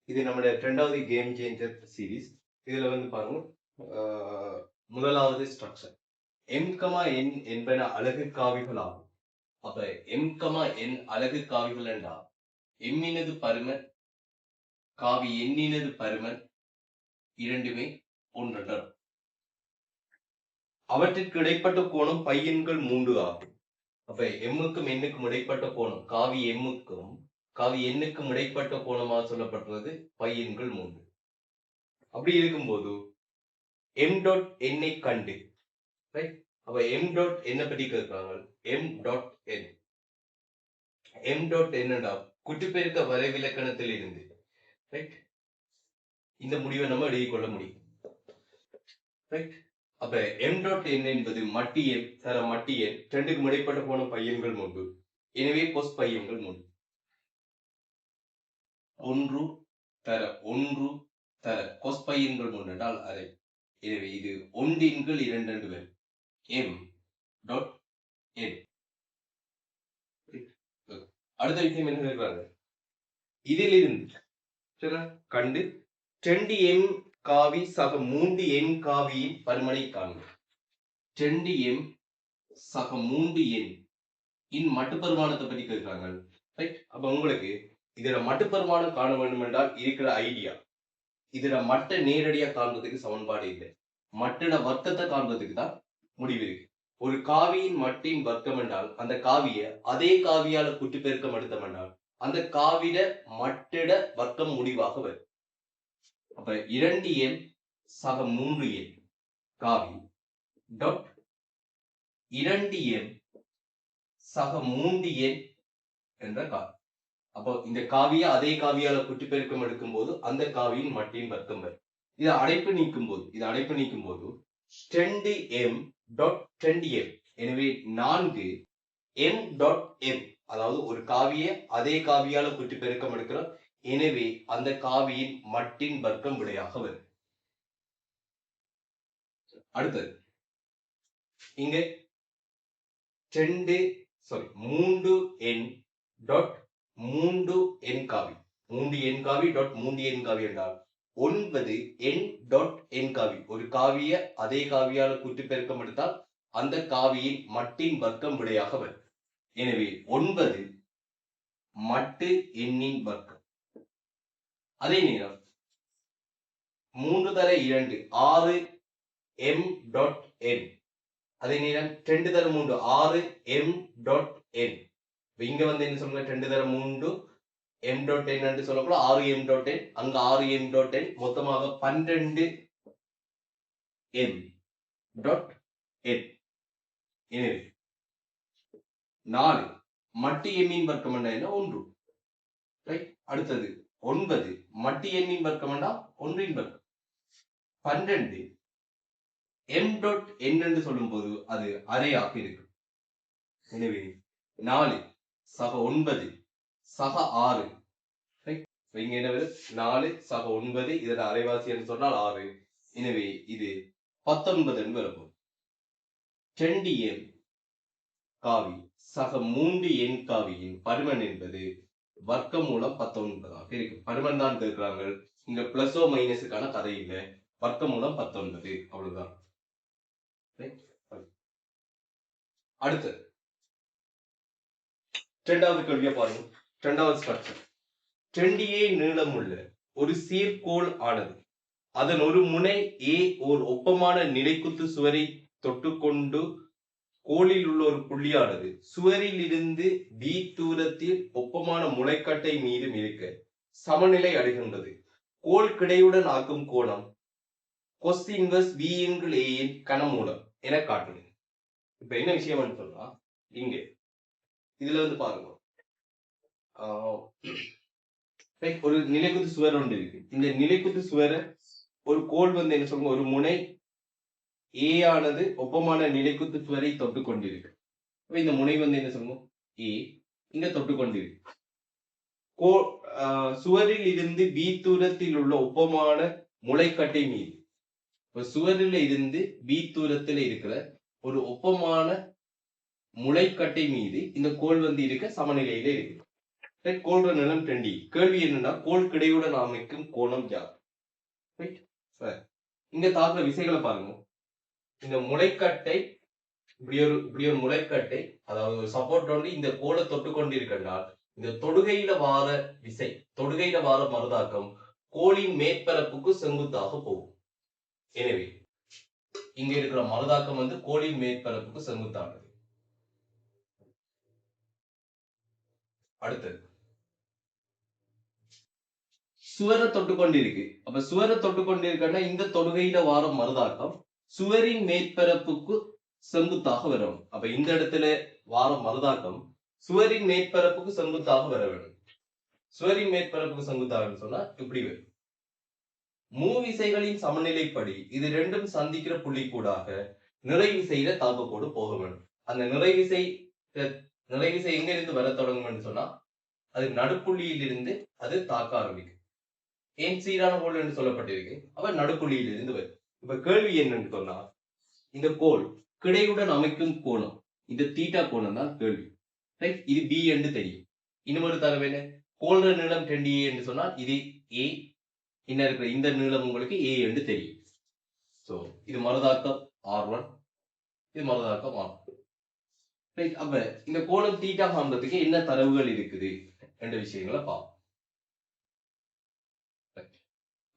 இது நம்முடைய 2வது கேம் சேஞ்சர் சீரிஸ். இதுல வந்து பாருங்க, முதலாவது ஸ்ட்ரக்சர் m, n என்பன அலகு காவிகள் ஆகும். அப்ப m, n அலகு காவிகள் என்றால் எம்மினது பருமன் காவி எண்ணினது பருமன் இரண்டுமே ஒன்றல்ல. அவற்றிற்கு இடைப்பட்ட கோணம் பை எண்கள் 3 ஆகும். அப்ப எம்முக்கும் எண்ணுக்கும் இடைப்பட்ட கோணம் காவி எம்முக்கும் காவி எண்ணுக்கும் இடைப்பட்ட கோணமாக சொல்லப்பட்டுள்ளது பை எண்கள் 3. அப்படி இருக்கும்போது எம் டாட் என்னை கண்டு, ரைட்? அப்ப எம் டாட் என்ன பற்றி கேட்கிறாங்க. M dot N, M dot என்னடா குட்டிப்பெருக்க வரைவிலக்கணத்தில் இருந்து, ரைட், இந்த முடிவை நம்ம எழுதிக் கொள்ள முடியும், ரைட்? அப்ப எம் டாட் என் என்பது மட்டி எண் தர மட்டி எண், ரெண்டுக்கும் இடைப்பட்ட கோணம் பையன்கள் 3. எனவே கொஸ் பையன்கள் 3. 1 தர 1 தர கொஸ் பையன்கள் 3 என்றால் அரை. எனவே இது ஒன்றின்கள் 2 என்று வரும். m dot n. அடுத்த விஷயம் என்ன சொல்றாங்க, இதிலிருந்து கண்டு 2m காவி சக 3n காவியின் பருமனை காண்க. 2m சக 3n இன் மட்டுப்பருமானத்தை பற்றி கேட்கிறாங்க, ரைட்? அப்ப உங்களுக்கு இதுல மட்டுப்பருமானம் காண வேண்டும் என்றால் இருக்கிற ஐடியா, இதுல மட்ட நேரடியா காண்பதுக்கு சமன்பாடு இல்லை, மட்டிட வர்க்கத்தை காண்பதுக்கு தான் முடிவு இருக்கு. ஒரு காவியின் மட்டின் வர்க்கம் என்றால் அந்த காவிய அதே காவியால குட்டி பெருக்கம் எடுத்தம் என்றால் அந்த காவிட மட்டிட வர்க்கம் முடிவாக வரும். அப்ப 2m சக 3n காவி டாட் 2m சக 3n என்ற காவி. அப்போ இந்த காவிய அதே காவியால குட்டி பெருக்கம் எடுக்கும் போது அந்த காவியின் மட்டின் வர்க்கம் வரும். இதை அடைப்பு நீக்கும் போது 2m டாட் 2m. எனவே 4m டாட் m, அதாவது ஒரு காவிய அதே காவியால குட்டி பெருக்கம் எடுக்கிறோம். எனவே அந்த காவியின் மட்டின் வர்க்கம் விடையாக வரும். அடுத்தது இங்க 3n டாட் 3n காவி, 3n காவி டாட் 3n காவி என்றால் 9n டாட் n காவி. ஒரு காவிய அதே காவியால குட்டி பெருக்கம் எடுத்தால் அந்த காவியின் மட்டின் வர்க்கம் விடையாக வரும். எனவே 9 மட்டு எண்ணின் வர்க்கம். அதே நேரம் 3 தர 2 6m டாட் n. அதே நேரம் 2 தர 3 6m டாட் n. இங்க வந்து என்ன சொல்லுங்க, 2 தர 3 m டாட் n என்று சொல்லக்கூட 6m டாட் n, அங்க 6m டாட் n, மொத்தமாக 12m டாட் n. எனவே 4 மட்டு எண்ணின் வர்க்கம் என்ன 1, ரைட்? அடுத்தது 9 மட்டு எண்ணின் வர்க்கம் என்ன 1 இன் வர்க்கம். 12 m டாட் n என்று சொல்லும் போது அது அரையாக இருக்கு. எனவே 4 சக 9 சக 6, ரைட்? இங்க என்ன வருது 4 சக 9, இதோட அரைவாசி என்று சொன்னால் 6. எனவே இது 19 என்று வரப்போம். 2m காவி சக 3n காவியின் பருமன் என்பது வர்க்கம் மூலம் 19 இருக்கு. பருமன் தான் கேட்கிறாங்க, இங்க பிளஸோ மைனஸுக்கான கதை இல்லை, வர்க்கம் மூலம் 19 அவ்வளவுதான். அடுத்து 2வது கேள்வியை பாருங்க. 2வது ஸ்ட்ரக்சர் 2a நீளம் உள்ள ஒரு சீர்கோள் ஆனது அதன் ஒரு முனை a ஓர் ஒப்பமான நிலைக்குத்து சுவரை தொட்டுக்கொண்டு கோளில் உள்ள ஒரு புள்ளியானது சுவரில் இருந்து b தூரத்தில் ஒப்பமான முளைக்கட்டை மீது இருக்க சமநிலை அடைகின்றது. கோள் கிடையுடன் ஆக்கும் கோணம் cos inverse v into a இன் கனமூலம் என காட்டுது. இப்ப என்ன விஷயம் சொன்னா, இங்க இதுல வந்து பாருங்க, ஒரு நிலைக்குத்து சுவர் ஒன்று இருக்கு. இந்த நிலைக்குத்து சுவரை ஒரு கோள் வந்து என்ன சொல்லுங்க, ஒரு முனை a ஆனது ஒப்பமான நிலைக்குத்து சுவரை தொட்டு கொண்டிருக்கு. இந்த முனை வந்து என்ன சொல்லுங்க a, இங்க தொட்டு கொண்டிருக்கு. சுவரில் இருந்து b தூரத்தில் உள்ள ஒப்பமான முளைக்கட்டை மீது, சுவரில் இருந்து b தூரத்தில் இருக்கிற ஒரு ஒப்பமான முளைக்கட்டை மீது இந்த கோள் வந்து இருக்க சமநிலையில இருக்கு. கோள நீளம் 2e. கேள்வி என்னன்னா கோள் கிடையுடன் அமைக்கும் கோணம் யார்? இங்க தாக்குற விசைகளை பாருங்க. இந்த முளைக்கட்டை இப்படி ஒரு முளைக்கட்டை, அதாவது ஒரு சப்போர்ட் வந்து இந்த கோளை தொட்டு கொண்டிருக்கின்றால் இந்த தொடுகையில வார விசை, தொடுகையில வார மறுதாக்கம் கோளின் மேற்பரப்புக்கு செங்குத்தாக போகும். எனவே இங்க இருக்கிற மறுதாக்கம் வந்து கோளின் மேற்பரப்புக்கு செங்குத்தானது. அடுத்தது சுவரை தொட்டு கொண்டிருக்கு. அப்ப சுவரை தொட்டு கொண்டிருக்கன்னா இந்த தொடுகையில வார மறுதாக்கம் சுவரின் மேற்பரப்புக்கு செங்குத்தாக வரும். அப்ப இந்த இடத்துல வார மறுதாக்கம் சுவரின் மேற்பரப்புக்கு செங்குத்தாக வர வேண்டும். சுவரின் மேற்பரப்புக்கு செங்குத்தாக சொன்னா இப்படி வரும். மூவிசைகளின் சமநிலைப்படி இது ரெண்டும் சந்திக்கிற புள்ளி கூடாக நிறைவிசையில தாக்கக்கோடு போக வேண்டும். அந்த நிறைவிசை எங்க இருந்து வர தொடங்கும் சொன்னா அது நடுப்புள்ளியில் இருந்து அது தாக்க ஆரம்பிக்கும். ஏன் சீரான கோள் என்று சொல்லப்பட்டிருக்கு. அவ நடுப்புள்ளியில் இருந்து வரும். இப்ப கேள்வி என்னன்னு சொன்னா இந்த கோள் கிடையுடன் அமைக்கும் கோணம், இந்த தீட்டா கோணம் தான் கேள்வி. இது பி என்று தெரியும். இன்னொரு தரவு என்ன, கோள நீளம் 2a என்று சொன்னால் இது a, இன்னும் இருக்கிற இந்த நீளம் உங்களுக்கு a என்று தெரியும். சோ இது மறுதாக்கம் R1, இது மறுதாக்கம் R2. அப்ப இந்த கோணம் தீட்டா காண்றதுக்கு என்ன தரவுகள் இருக்குது என்ற விஷயங்களை பார்ப்போம்.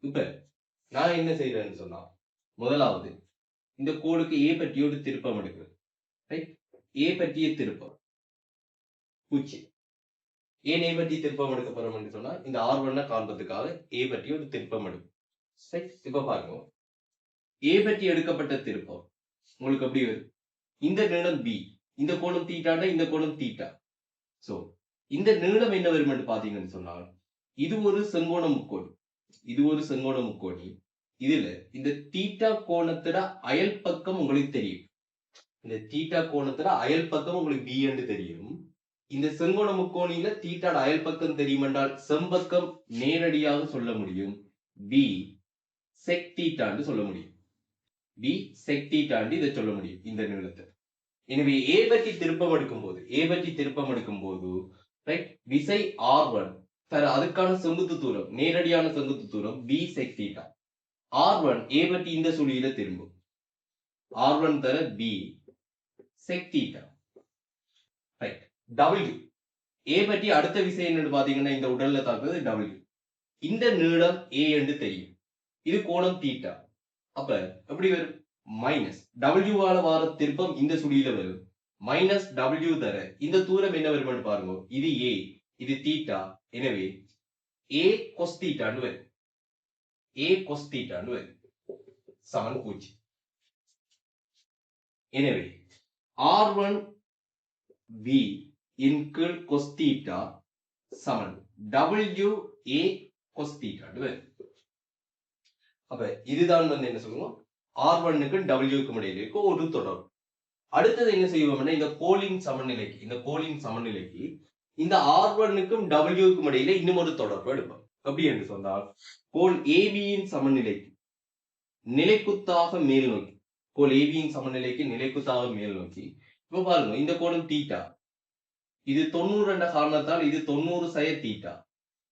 இப்ப நான் என்ன செய்யறேன்னு சொன்னா முதலாவது இந்த கோடுக்கு a பற்றியோடு திருப்பம் எடுக்கிறேன். a பற்றிய திருப்பம் பூச்சி. ஏன் a பற்றி திருப்பம் எடுக்க போறோம் என்று சொன்னா இந்த R1 காண்பதுக்காக a பற்றி ஒரு திருப்பம் எடுக்கும். இப்ப பாருங்க, a பற்றி எடுக்கப்பட்ட திருப்பம் உங்களுக்கு எப்படி வரும்? இந்த நீளம் b, இந்த கோணம் தீட்டாண்டா இந்த கோணம் தீட்டா. சோ இந்த நீளம் என்ன வரும் என்று பாத்தீங்கன்னு சொன்னால் இது ஒரு செங்கோண முக்கோணி, இது ஒரு செங்கோண முக்கோணி. இதுல இந்த தீட்டா கோணத்தோட அயல் பக்கம் உங்களுக்கு தெரியும். இந்த தீட்டா கோணத்தோட அயல் பக்கம் உங்களுக்கு b என்று தெரியும். இந்த செங்கோண முக்கோணியில தீட்டாட அயல் பக்கம் தெரியும் என்றால் செம்பக்கம் நேரடியாக சொல்ல முடியும் b sec தீட்டான்னு சொல்ல முடியும். b sec தீட்டான்னு இதை சொல்ல முடியும் இந்த நீளத்தை. எனவே a பற்றி திருப்பம் எடுக்கும் போது விசை R1 தர அதுக்கான செங்குத்து தூரம், நேரடியான செங்குத்து தூரம் b sec theta. R1 a பற்றி இந்த சுழியில திரும்பும். R1 தர b sec theta. W a பற்றி அடுத்த விசை என்னன்னு பாத்தீங்கன்னா இந்த உடல்ல தாக்குறது W. இந்த நீளம் a என்று தெரியும். இது கோணம் தீட்டா. அப்ப எப்படி வரும்? மைனஸ் W வால வார திருப்பம் இந்த சுழியில வரும். மைனஸ் W தர இந்த தூரம் என்ன வரும் பாருங்க. இது a, இது தீட்டா. எனவே a cos தீட்டான்னு வரும். a cos தீட்டான்னு வரும். சமன் 0. எனவே R1 b இன் கீழ் cos தீட்டா சமன் W a cos தீட்டான்னு வரும். அப்ப இதுதான் வந்து என்ன சொல்லுவோம், R1க்கும் W-க்கும் இடையில இருக்க ஒரு தொடர்பு. அடுத்தது என்ன செய்வோம்னா இந்த கோளின் சமநிலைக்கு இந்த R1க்கும் W-க்கும் இடையில இன்னும் ஒரு தொடர்பு எடுப்போம். எப்படி என்று சொன்னால் கோள் AB-யின் சமநிலைக்கு நிலைக்குத்தாக மேல் நோக்கி, கோள் AB-யின் சமநிலைக்கு நிலைக்குத்தாக மேல் நோக்கி. இப்ப பாருங்க, இந்த கோணம் தீட்டா, இது 90 என்ற காரணத்தால் இது 90 சய தீட்டா,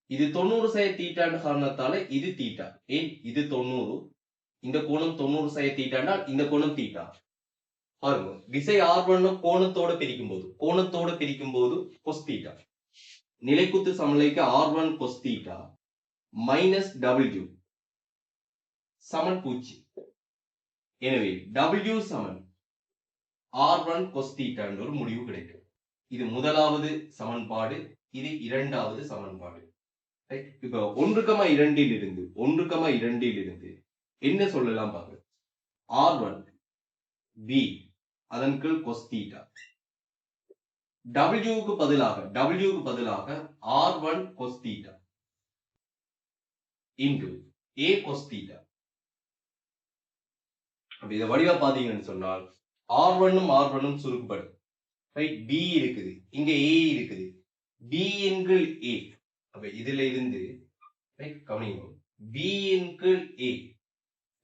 இது 90 சய தீட்டா என்ற காரணத்தால இது தீட்டா. ஏன் இது 90, இந்த கோணம் 90 சய தீட்டாண்டா இந்த கோணம் தீட்டா. பாருங்க, விசை R1 கோணத்தோட பிரிக்கும் போது cos தீட்டா. நிலைக்குத்து சமநிலைக்கு R1 cos theta minus W சமன் 0. எனவே W சமன் R1 cos தீட்டா என்ற ஒரு முடிவு கிடைக்கும். இது முதலாவது சமன்பாடு, இது இரண்டாவது சமன்பாடு. இப்ப 1,2 இருந்து என்ன சொல்லலாம் பாருங்க. R1 b அதன் கீழ் cos தீட்டா, W-க்கு பதிலாக R1 cos theta into a cos theta. அப்ப இத வடிவா பாத்தீங்கன்னு சொன்னால் R1ம் சுருக்கப்படும். b இருக்குது, இங்க a இருக்குது, b இன் கீழ் a. அப்ப இதுல இருந்து கவனிங்க, b இன் கீழ் a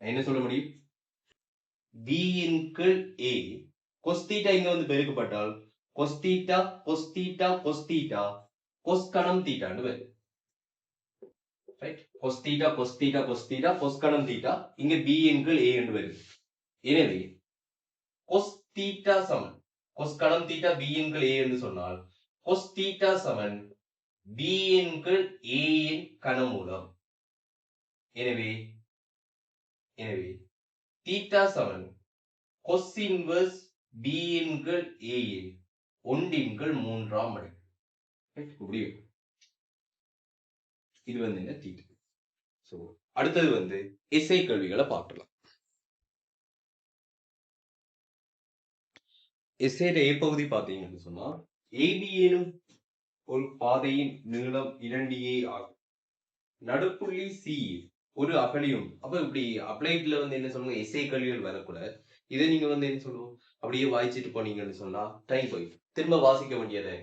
என்ன சொல்ல முடியும்? b இன் கீழ் a cos தீட்டா இங்க வந்து பெருக்கப்பட்டால் cos தீட்டா கொஸ்கணம் தீட்டான்னு வரும். Right, cos theta cos theta cos theta கொஸ்கணம் தீட்டா, இங்க b எண்கள் a என்று வருது. எனவே கொஸ் தீட்டா சமன் கொஸ்கணம் தீட்டா b எண்கள் a என்று சொன்னால் கொஸ் தீட்டா சமன் b எண்கள் a இன் கனமூலம். எனவே எனவே தீட்டா சமன் கொஸ் இன்வர்ஸ் b எண்கள் a இன் ஒன்றின்கள் மூன்றாம் மடங்கு. புரியும்? இது வந்து என்ன தீட்டா. சோ அடுத்தது வந்து எஸ்ஐ கேள்விகளை பார்க்கலாம். எஸ்ஐல ஏ பகுதி பார்த்தீங்கன்னு சொன்னா ஏபி எனும் ஒரு பாதையின் நீளம் 2a ஆகும். நடுப்புள்ளி சி ஒரு அகலியும். அப்ப இப்படி அப்ளைட்ல வந்து என்ன சொல்லுங்க, எஸ்ஐ கேள்விகள் வரக்கூடாது. இதை நீங்க வந்து என்ன சொல்லுவோம், அப்படியே வாய்ச்சிட்டு போனீங்கன்னு சொன்னா டைம் போய் திரும்ப வாசிக்க வேண்டியதை.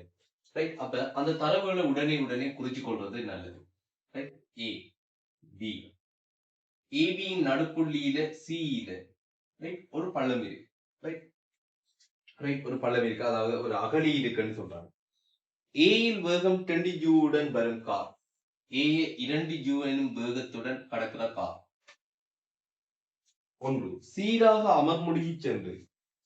ரைட், அப்ப அந்த தரவுகளை உடனே குறிச்சு கொள்வது நல்லது. ரைட், ஏ பி ஏபியின் நடுப்புள்ளியில சியில ரைட் ஒரு பள்ளம் இருக்கு. ரைட் ரைட் ஒரு பள்ளம் இருக்கு, அதாவது ஒரு அகழி இருக்குன்னு சொல்றாங்க. ஏயில் வேகம் 20 G உடன் வரும் கார். ஏ 2 G எனும் வேகத்துடன் கடக்கிற கார் ஒன்று சீராக அமர்முடுகி சென்று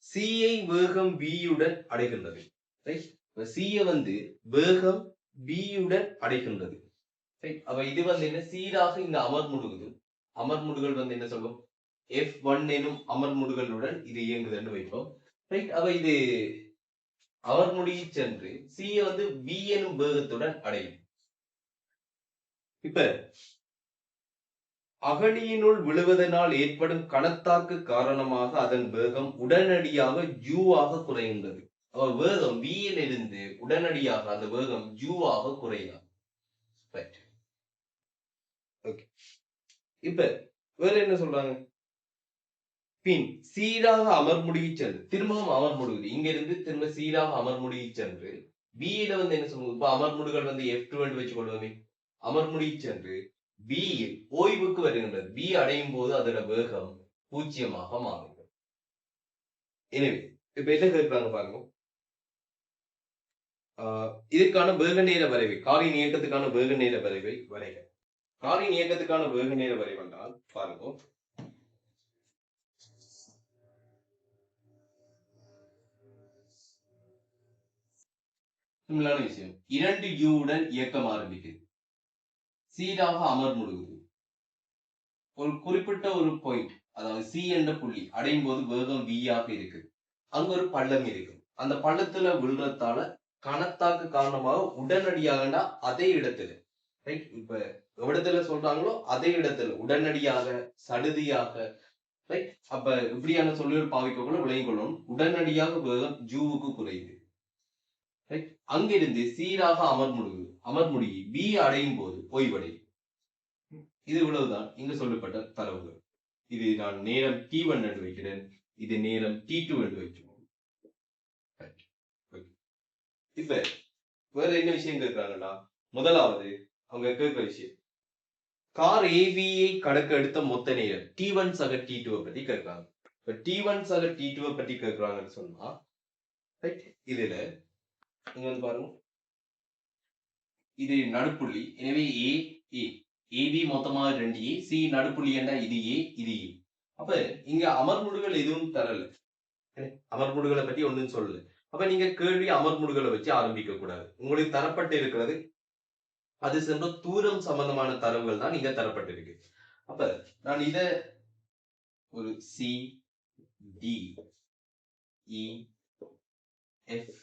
சியை வேகம் b உடன் அடைகின்றது. ரைட், சியை வந்து வேகம் b உடன் அடைகின்றது. அப்ப இது வந்து என்ன, சீராக இந்த அமர்முடுகுது. அமர்முடுகள் வந்து என்ன சொல்லும், F1 எனும் அமர்முடுகளுடன் இது இயங்குதுன்னு வைப்போம். ரைட், அப்ப இது அமர்முடுகி சென்று C வந்து B எனும் வேகத்துடன் அடையும். இப்ப அகழியினுள் விழுவதனால் ஏற்படும் கணத்தாக்கு காரணமாக அதன் வேகம் உடனடியாக u ஆக குறைகின்றது. அப்ப வேகம் V இருந்து உடனடியாக அந்த வேகம் u ஆக குறையும். Right, okay. இப்ப வேற என்ன சொல்றாங்க, பின் சீராக அமர்முடுகி சென்று திரும்பவும் அமர்முடுகுது. இங்க இருந்து திரும்ப சீராக அமர்முடுகி சென்று B ல வந்து என்ன சொல்லுவோம், இப்ப அமர்முடுகள் வந்து F2 வச்சு கொள்வோமே, அமர்முடுகி சென்று B யில் ஓய்வுக்கு வருகின்றது. B அடையும் போது அதோட வேகம் 0 மாறும். எனவே இப்ப என்ன கேட்கிறாங்க பாருங்க, இதற்கான வேக நேர வரைவை, காரின் இயக்கத்துக்கான வேக நேர வரைவை வரைக. காரின் இயக்கத்துக்கான வேக நேர வரைவு என்றால் பாருங்க, சிம்பிளான விஷயம். 2 U உடன் இயக்கம் ஆரம்பிக்குது, சீராக அமர்முடுகுது. ஒரு குறிப்பிட்ட ஒரு பாயிண்ட், அதாவது C என்ற புள்ளி அடையும் போது வேகம் V ஆக இருக்கு. அங்க ஒரு பள்ளம் இருக்கு. அந்த பள்ளத்துல விழுறதால கணத்தாக்கு காரணமாக உடனடியாக அதே இடத்துல, ரைட், இப்ப எவ்விடத்துல சொல்றாங்களோ அதே இடத்துல உடனடியாக சடுதியாக, ரைட், அப்ப இப்படியான சொல்லுகள் பாவிக்கக்குள்ள விளங்கிக் கொள்ளணும். உடனடியாக வேகம் ஜூவுக்கு குறையுது. ரைட், அங்கிருந்து சீராக அமர்முடுகி B அடையும் போது ஓய்வடையும். இது இவ்வளவுதான் இங்க சொல்லப்பட்ட தரவுகள். இது நான் நேரம் T1 என்று வைக்கிறேன், இது நேரம் T2 என்று வைக்கிறேன். இப்ப வேற என்ன விஷயம் கேட்கிறாங்கன்னா, முதலாவது அவங்க கேட்கிற விஷயம், கார் ஏபியை கடக்க எடுத்த மொத்த நேரம் T1 சக T2 பத்தி கேட்கிறாங்க. இப்ப T1 சக T2 பத்தி கேட்கிறாங்கன்னு சொன்னா, ரைட், இதுல நீங்க வந்து பாருங்க, இது நடுப்புள்ளி. எனவே ஏபி மொத்தமா 2A, சி நடுப்புள்ளி என்ன, இது A இது A. அப்ப இங்க அமர்முடுகள் எதுவும் தரல, அமர்முடுகளை பத்தி ஒன்றும் சொல்லல. அப்ப நீங்க கேள்வி அமர்முடுகளை வச்சு ஆரம்பிக்க கூடாது. உங்களுக்கு தரப்பட்டு இருக்கிறது அது சென்ற தூரம் சம்பந்தமான தரவுகள் தான் இங்க தரப்பட்டிருக்கு. அப்ப நான் இத ஒரு C D E F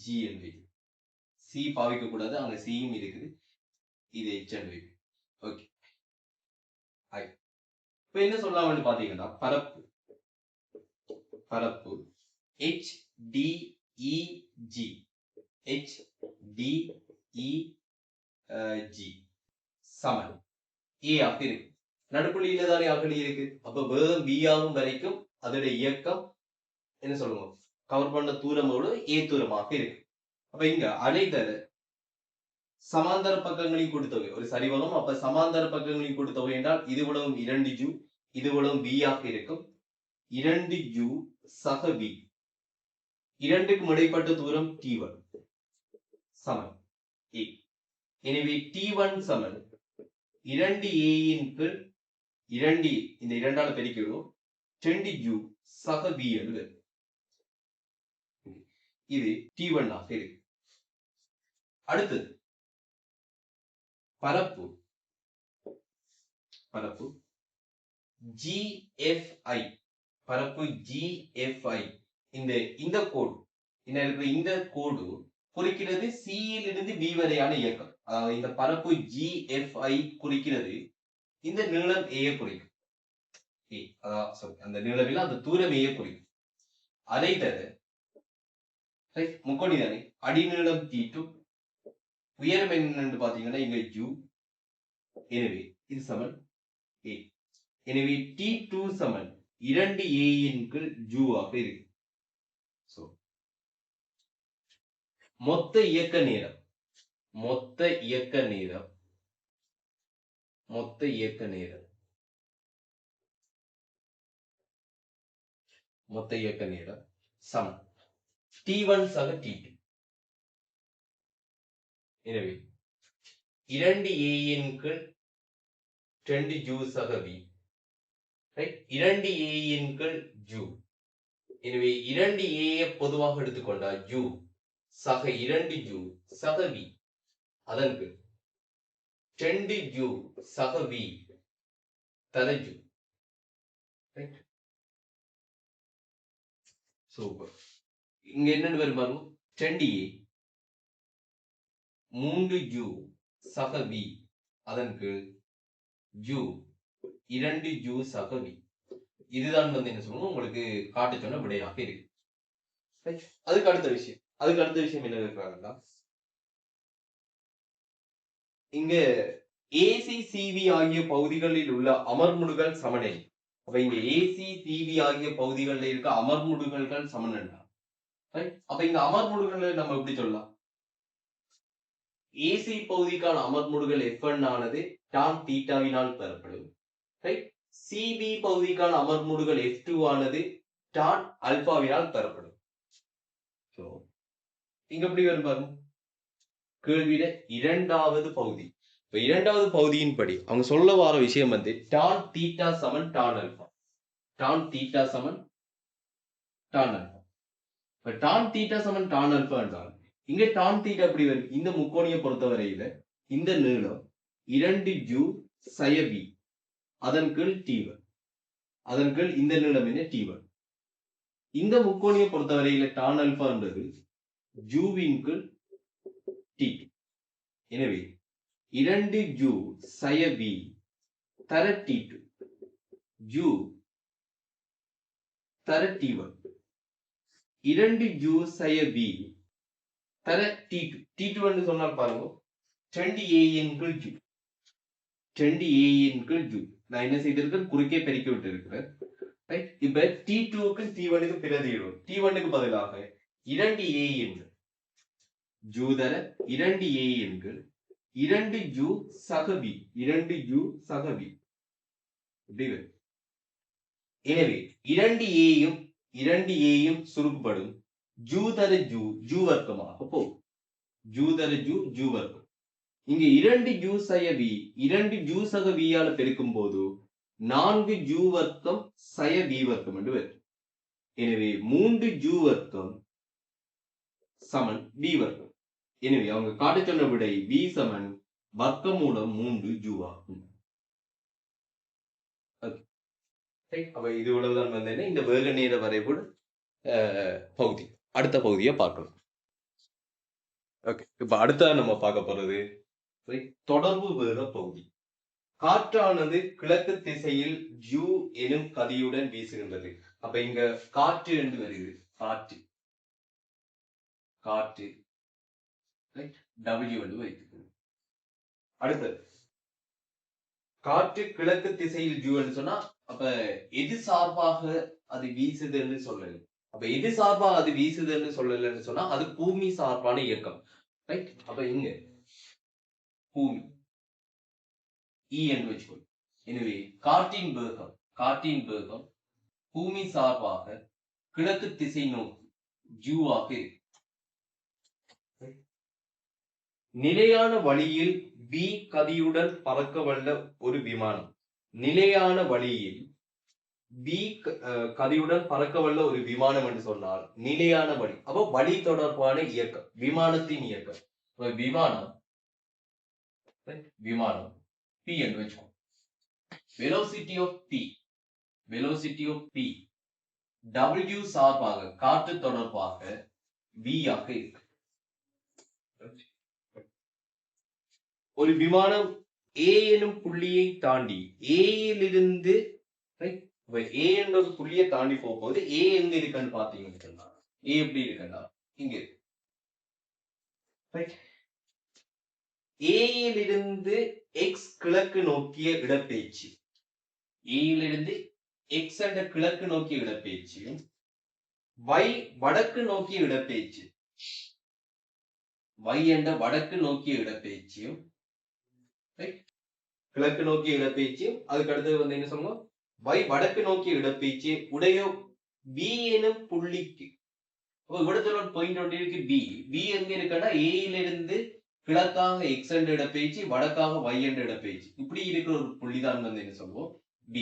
G என்று C பாவிக்க கூடாது, அங்க சியும் இருக்குது, இது H என்று ஓகே. இப்ப என்ன சொல்லலாம்னு பாத்தீங்கன்னா, பரப்பு H D E G H D E G Saman A ஆக இருக்கு. நடுப்புள்ளியில தானே அகழி இருக்கு. அப்ப வேகம் V ஆகும் வரைக்கும் அதோட இயக்கம் என்ன சொல்லுவோம், கவர் பண்ண தூரமோடு A தூரமாக இருக்கு. அப்ப இங்க அலைதர சமாந்தர பக்கங்களையும் கொடுத்தவை ஒரு சரிவகம். அப்ப சமாந்தர பக்கங்களையும் கொடுத்தவை என்றால் இது உலகம் 2 U, இது உலகம் V ஆக இருக்கும். 2 U சக V, இரண்டுக்கும் இடைப்பட்ட தூரம் T1 சமன் a. எனவே T1 சமன் 2a இன் கீழ் 2 இந்த இரண்டால பெருக்கிடுவோம் 10u சக b என்று வரும். இது T1 ஆக இருக்கு. அடுத்தது பரப்பு GFI பரப்பு GFI இந்த கோடு இந்த கோடு குறிக்கிறது C இலிருந்து B வரையான இயக்கம். அதாவது இந்த பரப்பு GFI குறிக்கிறது இந்த நீளம் A குறிக்கும். அந்த நீளமில்ல அந்த தூரம் A குறிக்கும். அதை தர முக்கோணி தானே அடிநீளம் T2 உயரம் என்னன்னு பாத்தீங்கன்னா இங்க U. எனவே இது சமன் A. எனவே T2 சமன் 2a இன் கீழ் U ஆக இருக்கு. மொத்த இயக்க நேரம் சமன் T1 சக T2. எனவே 2a இன் கீழ் 20u சக v 2a இன் கீழ் u. எனவே 2a பொதுவாக எடுத்துக்கொண்டால் u சக 2u சக v அதற்கு 10u சக v தரஜு. சூப்பர். இங்க என்னன்னு வரும் பாருங்க 10a 3u சக v அதற்கு u 2u சக v. இதுதான் வந்து என்ன சொல்லுவோம் உங்களுக்கு காட்ட சொன்ன விடையாக இருக்கு. அதுக்கு அடுத்த விஷயம் என்ன இருக்கிறாங்கன்னா இங்க ACCV ஆகிய பகுதிகளில் உள்ள அமர்முடுகள் சமனை. அப்ப இங்க ACCV ஆகிய பகுதிகளில் இருக்க அமர்முடுகள் சமன். அப்ப இங்க அமர்முடுகளை நம்ம எப்படி சொல்லலாம்? AC பகுதிக்கான அமர்முடுகள் F1 ஆனது tan தீட்டாவினால் பெறப்படும். CB பகுதிக்கான அமர்முடுகள் F2 ஆனது tan ஆல்பாவினால் பெறப்படும். இங்க எப்படி வரும் பாருங்க கேள்வியில இரண்டாவது பகுதி. இப்ப இரண்டாவது பகுதியின் படி அவங்க சொல்ல வர விஷயம் வந்து tan தீட்டா சமன் tan ஆல்பா. tan தீட்டா சமன் tan ஆல்பா. இப்ப tan தீட்டா சமன் tan ஆல்பா என்றால் இங்க tan தீட்டா எப்படி வரும்? இந்த முக்கோணியை பொறுத்தவரையில இந்த நீளம் 2u சய v அதன் கீழ் T1. அதன் கீழ் இந்த நீளம் என்ன T1. இந்த முக்கோணியை பொறுத்தவரையில tan ஆல்பா என்பது u வின் கீழ் T2. எனவே 2u சய v தர T2 u தர T1 2u சய v தர T2. T2 என்று சொன்னால் பாருங்க 20a இன் கீழ் u 20a இன் கீழ் u. நான் என்ன செய்திருக்கேன் குறுக்கே பெருக்கி விட்டு இருக்கிறேன். இப்ப T2க்கு T1க்கு பிரதியிடும். T1க்கு பதிலாக 2a என்று u தர 2a என்று 2u சக v 2u சக v. எனவே 2aயும் சுருக்கப்படும் u தர u வர்க்கமாக போகும். u தர u வர்க்கம். இங்க 2u சய v 2u சக v ஆல பெருக்கும் போது 4u வர்க்கம் சய v வர்க்கம் என்று வரும். எனவே 3u வர்க்கம் சமன் v வர்க்கம். எனவே அவங்க காட்ட சொன்ன விடை v சமன் வர்க்கமூலம் 3u ஆகும். அப்ப இது இவ்வளவுதான் வந்து இந்த வேக நேர வரைபட பகுதி. அடுத்த பகுதியை பார்க்கலாம். ஓகே, இப்ப அடுத்த நம்ம பார்க்க போறது தொடர்பு வேக பகுதி. காற்றானது கிழக்கு திசையில் u எனும் கதியுடன் வீசுகின்றது. அப்ப இங்க காற்று என்று வருகிறது. காற்று W என்று வைத்துக்கணும். அடுத்தது காற்று கிழக்கு திசையில் u என்று சொன்னா அப்ப எது சார்பாக அது வீசுதுன்னு சொல்லல. அப்ப எது சார்பாக அது வீசுதுன்னு சொல்லலன்னு சொன்னா அது பூமி சார்பான இயக்கம். ரைட். அப்ப இங்க பூமி E என்று வச்சுக்கணும். எனவே காற்றின் வேகம் பூமி சார்பாக கிழக்கு திசை நோக்கி u ஆக இருக்கு. நிலையான வழியில் v கதியுடன் பறக்க வல்ல ஒரு விமானம். நிலையான வழியில் v கதியுடன் பறக்க வல்ல ஒரு விமானம் என்று சொன்னால் நிலையான வழி. அப்போ வழி தொடர்பான இயக்கம், விமானத்தின் இயக்கம். விமானம் விமானம் p என்று வச்சுக்கோ. velocity of p w சார்பாக காற்று தொடர்பாக v ஆக இருக்கு. ஒரு விமானம் A எனும் புள்ளியை தாண்டி A இலிருந்து A என்ற ஒரு புள்ளியை தாண்டி போகும்போது A எங்க இருக்குன்னு பாத்தீங்கன்னா A எப்படி இருக்குன்னா இங்க இருக்கு. A இலிருந்து X கிழக்கு நோக்கிய இடப்பெயர்ச்சி, A இலிருந்து X என்ற கிழக்கு நோக்கிய இடப்பெயர்ச்சி, Y வடக்கு நோக்கிய இடப்பெயர்ச்சி, Y என்ற வடக்கு நோக்கிய இடப்பெயர்ச்சியும் கிழக்கு நோக்கிய இடப்பெயர்ச்சியும் அதுக்கு அடுத்தது வந்து என்ன சொல்லுவோம் y வடக்கு நோக்கிய இடப்பெயர்ச்சி உடைய B எனும் புள்ளிக்கு இடத்துல ஒரு பாயிண்ட் ஒன்று இருக்கு B எங்க இருக்குன்னா A இருந்து கிழக்காக x என்ற இடப்பெயர்ச்சி, வடக்காக y என்ற இடப்பெயர்ச்சி, இப்படி இருக்கிற ஒரு புள்ளிதான் வந்து என்ன சொல்லுவோம் B.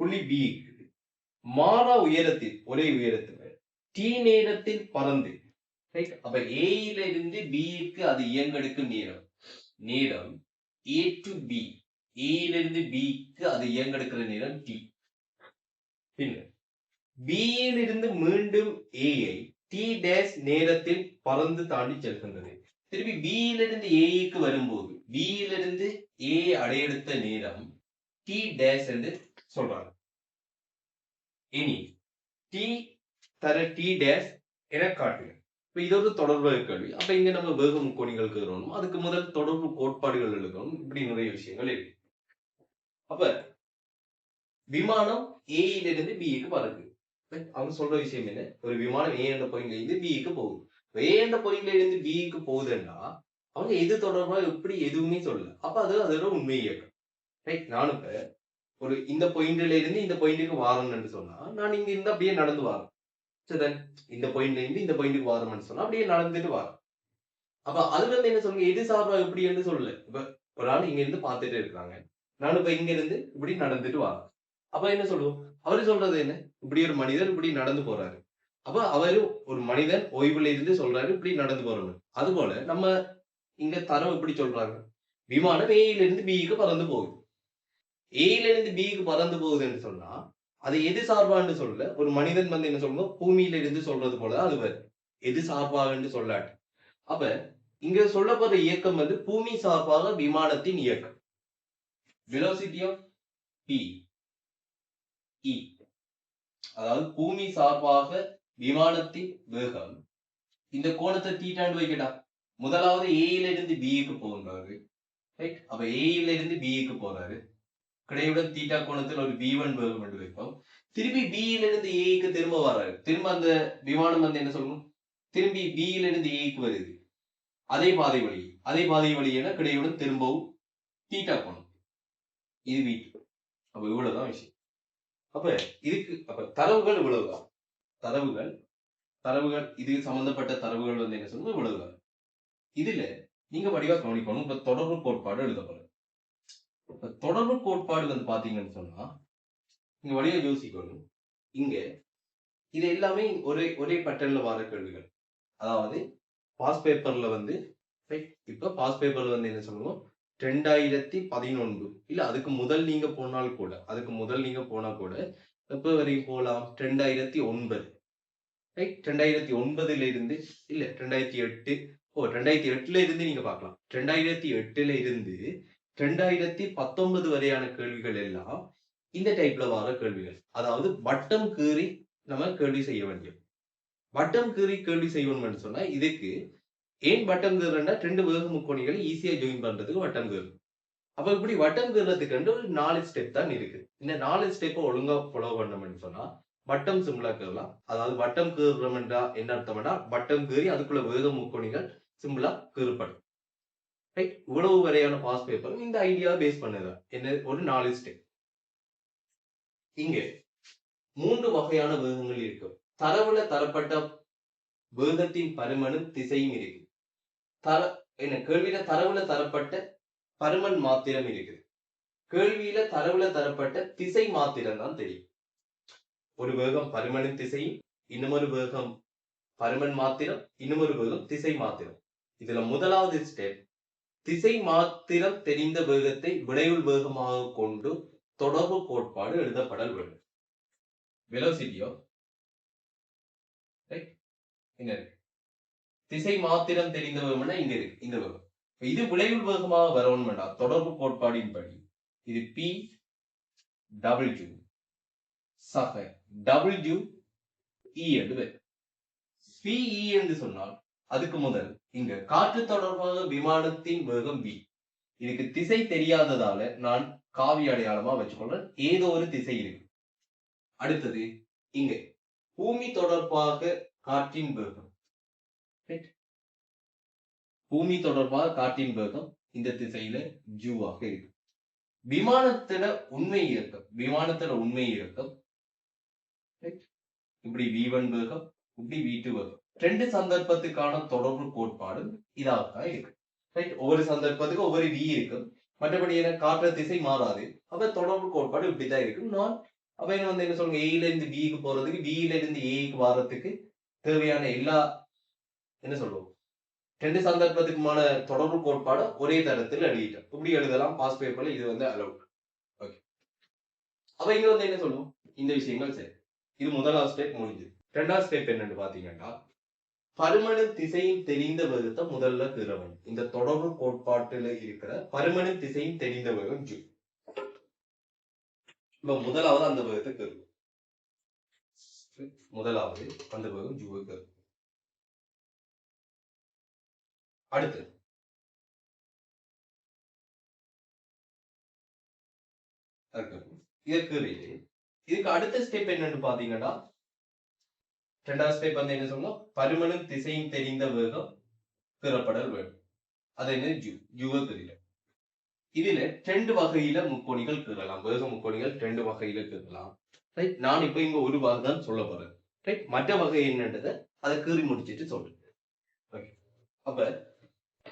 புள்ளி B மாறா உயரத்தில் ஒரே உயரத்தில் t நேரத்தில் பறந்து, அப்ப A இருந்து B க்கு அது இயங்கெடுக்கும் நேரம் A to B, A இருந்து B க்கு அது இயங்கெடுக்கிற நேரம் t. B இலிருந்து மீண்டும் A ஐ t dash நேரத்தில் பறந்து தாண்டி செல்கின்றது. திருப்பி B இலிருந்து A க்கு வரும்போது B இலிருந்து A அடையெடுத்த நேரம் t dash என்று சொல்றாங்க. இனி t தர t dash என காட்டுங்க. இப்ப இது ஒரு தொடர்பு கேள்வி. அப்ப இங்க நம்ம வேக முக்கோணிகள் கேட்கணும், அதுக்கு முதல் தொடர்பு கோட்பாடுகள் எழுதணும், இப்படி நிறைய விஷயங்கள் இருக்கு. அப்ப விமானம் A இலிருந்து B க்கு பறக்குது. அவங்க சொல்ற விஷயம் என்ன, ஒரு விமானம் A என்ற பாயிண்ட்ல இருந்து B க்கு போகுது. A என்ற பாயிண்ட்ல இருந்து B க்கு போகுதுன்னா அவங்க எது தொடர்பா எப்படி எதுவுமே சொல்லல. அப்ப அது அதோட உண்மை இயக்கம். ரைட், நான் இப்ப ஒரு இந்த பாயிண்ட்ல இருந்து இந்த பாயிண்ட்டுக்கு வாரணும்னு சொன்னா நான் இங்க இருந்து அப்படியே நடந்து வரேன். இந்த பாயிண்ட்ல இருந்து இந்த பாயிண்ட்டுக்கு வாரணும்னு சொன்னா அப்படியே நடந்துட்டு வரேன். அப்ப அதுல இருந்து என்ன சொல்லுங்க, எது சார்பா எப்படி என்று சொல்லல. இப்ப ஒரு ஆள் இங்க இருந்து பார்த்துட்டு இருக்காங்க, நான் இப்ப இங்க இருந்து இப்படி நடந்துட்டு வரேன். அப்ப என்ன சொல்லுவோம், அவரு சொல்றது என்ன, இப்படி ஒரு மனிதர் இப்படி நடந்து போறாரு. அப்ப அவரு ஒரு மனிதன் ஓய்வுல இருந்து சொல்றாரு இப்படி நடந்து போறோம். அது போல நம்ம இங்க தரம் எப்படி சொல்றாங்க, விமானம் A இருந்து B க்கு பறந்து போகுது. A இருந்து B க்கு பறந்து போகுதுன்னு சொன்னா அது எது சார்பான்னு சொல்ல, ஒரு மனிதன் வந்து என்ன சொல்லணும், பூமியில இருந்து சொல்றது போல அது வேறு எது சார்பாகன்னு சொல்லாட்டு. அப்ப இங்க சொல்லப்படுற இயக்கம் வந்து பூமி சார்பாக விமானத்தின் இயக்கம். velocity of P E, அதாவது பூமி சார்பாக விமானத்தின் வேகம். இந்த கோணத்தை தீட்டாண்டு வைக்கட்டா. முதலாவது A இருந்து B க்கு போகிறாரு. ரைட், அப்ப A இருந்து B க்கு போறாரு. கிடையுடன் தீட்டா கோணத்தில் ஒரு V1 வேகம் என்று வைப்போம். திருப்பி B இருந்து A க்கு திரும்ப வராரு. திரும்ப அந்த விமானம் வந்து என்ன சொல்லணும், திரும்பி B இருந்து A க்கு வருது. அதே பாதை வழி என கிடையுடன் திரும்பவும் தீட்டா கோணம். இது V2. அப்ப இவ்வளவுதான் விஷயம். அப்ப இதுக்கு தரவுகள் இவ்வளவுதான். தரவுகள் இது சம்பந்தப்பட்ட தரவுகள் வந்து என்ன சொல்லணும், இவ்வளவுதான். இதுல நீங்க வடிவா கவனிக்கணும். இப்ப தொடர்பு கோட்பாடு எழுதப்படும். தொடர்பு கோட்பாடு வந்து பாத்தீங்கன்னு சொன்னா நீங்க வழியா யோசிக்கணும். இங்க இது எல்லாமே ஒரே பட்டன்ல வர கேள்விகள். அதாவது பாஸ் பேப்பர்ல வந்து இப்ப பாஸ் பேப்பர்ல வந்து என்ன சொல்லுவோம், 2011 இல்ல அதுக்கு முதல் நீங்க போனால் கூட, எப்ப வரைக்கும் போகலாம், 2009. ரைட், 2009 இருந்து இல்ல 2008, 2008 இருந்து நீங்க பார்க்கலாம். 2008 இருந்து 2019 வரையான கேள்விகள் எல்லாம் இந்த டைப்ல வர கேள்விகள். அதாவது வட்டம் கீறி நம்ம கேள்வி செய்ய வேண்டியது. வட்டம் கீறி கேள்வி செய்யணும்னு சொன்னா இதுக்கு ஏன் வட்டம் கீறன்னா, 2 வேக முக்கோணிகளை ஈஸியா ஜாயின் பண்றதுக்கு வட்டம் கீறும். அப்ப இப்படி வட்டம் கீறதுக்கு ஒரு 4 ஸ்டெப் தான் இருக்கு. இந்த 4 ஸ்டெப்பை ஒழுங்கா ஃபாலோ பண்ணோம்னு சொன்னா வட்டம் சிம்பிளா கீறலாம். அதாவது வட்டம் கீறுறோம்னா என்ன அர்த்தம்னா, வட்டம் கீறி அதுக்குள்ள வேக முக்கோணிகள் சிம்பிளா கீறப்படும். ரைட், இவ்வளவு வரையான பாஸ் பேப்பர் இந்த ஐடியா பேஸ் பண்ணுதான். என்ன, ஒரு 4 ஸ்டெப். இங்க 3 வகையான வேகங்கள் இருக்கு. தரவுல தரப்பட்ட வேகத்தின் பருமனும் திசையும் இருக்கு. என்ன கேள்வியில தரவுல தரப்பட்ட பருமன் மாத்திரம் இருக்குது. கேள்வியில தரவுல தரப்பட்ட திசை மாத்திரம் தான் தெரியும். ஒரு வேகம் பருமனின் திசையும், இன்னுமொரு வேகம் பருமன் மாத்திரம், இன்னுமொரு வேகம் திசை மாத்திரம். இதுல முதலாவது ஸ்டெப், திசை மாத்திரம் தெரிந்த வேகத்தை விடையுள் வேகமாக கொண்டு தொடர்பு கோட்பாடு எழுதப்படல் வேண்டும். வெலோசிட்டியோ இங்க இருக்கு. திசை மாத்திரம் தெரிந்த வேகம்னா இங்க இருக்கு, இந்த வேகம். இது விளைவுள் வேகமாக வரணும் வேண்டாம். தொடர்பு கோட்பாடின் படி இது P W சக W E என்று PE என்று சொன்னால் அதுக்கு முதல் இங்க காற்று தொடர்பாக விமானத்தின் வேகம் V. இதுக்கு திசை தெரியாததால நான் காவி அடையாளமா வச்சுக்கொள்றேன். ஏதோ ஒரு திசை இருக்கு. அடுத்தது இங்க பூமி தொடர்பாக காற்றின் வேகம். பூமி தொடர்பாக காற்றின் வேகம் இந்த திசையில ஜூவாக இருக்கு. விமானத்துல உண்மை இயக்கம், இப்படி V1 வேகம், இப்படி V2 வேகம். ரெண்டு சந்தர்ப்பத்துக்கான தொடர்பு கோட்பாடு இதாகத்தான் இருக்கு. ரைட், ஒவ்வொரு சந்தர்ப்பத்துக்கும் ஒவ்வொரு V இருக்கும். மற்றபடி என்ன காற்ற திசை மாறாது. அப்ப தொடர்பு கோட்பாடு இப்படிதான் இருக்கு. நான் அப்ப என்ன சொல்லுங்க, ஏல இருந்து பிக்கு போறதுக்கு, பியில இருந்து ஏக்கு வாரத்துக்கு தேவையான எல்லா என்ன சொல்லுவோம் ரெண்டு சந்தர்ப்பத்துக்குமான தொடர்பு கோட்பாடு ஒரே தரத்தில் எழுதிட்டோம். இப்படி எழுதலாம் பாஸ் பேப்பர்ல, இது அலவுட். ஓகே, அப்ப இங்க என்ன சொல்லுவோம், இந்த விஷயங்கள் சரி. இது முதலாவது ஸ்டெப் முடிஞ்சது. ரெண்டாவது ஸ்டெப் என்னன்னு பாத்தீங்கன்னா, பருமனின் திசையும் தெரிந்த வேகத்தை முதல்ல பெறவன். இந்த தொடர்பு கோட்பாட்டுல இருக்கிற பருமனின் திசையும் தெரிந்த வேகம் ஜூ. இப்ப முதலாவது அந்த வேகத்தை பெறுவோம். முதலாவது அந்த வேகம் ஜூவை பெறுவோம். அடுத்து இதுக்கு அடுத்த ஸ்டெப் என்னன்னு பாத்தீங்கன்னா, ரெண்டாவது ஸ்டெப் என்ன சொல்லணும், பருமனும் திசையும் தெரிந்த வேகம் பெறப்படல் வேண்டும். அது என்ன ஜூவை தெரியல. இதுல ரெண்டு வகையில முக்கோணிகள் கீறலாம். வேக முக்கோணிகள் ரெண்டு வகையில கீறலாம். ரைட், நான் இப்ப இங்க ஒரு வகை தான் சொல்ல போறேன். ரைட், மற்ற வகை என்னன்றதை அதை கீறி முடிச்சிட்டு சொல்றேன். ஓகே, அப்ப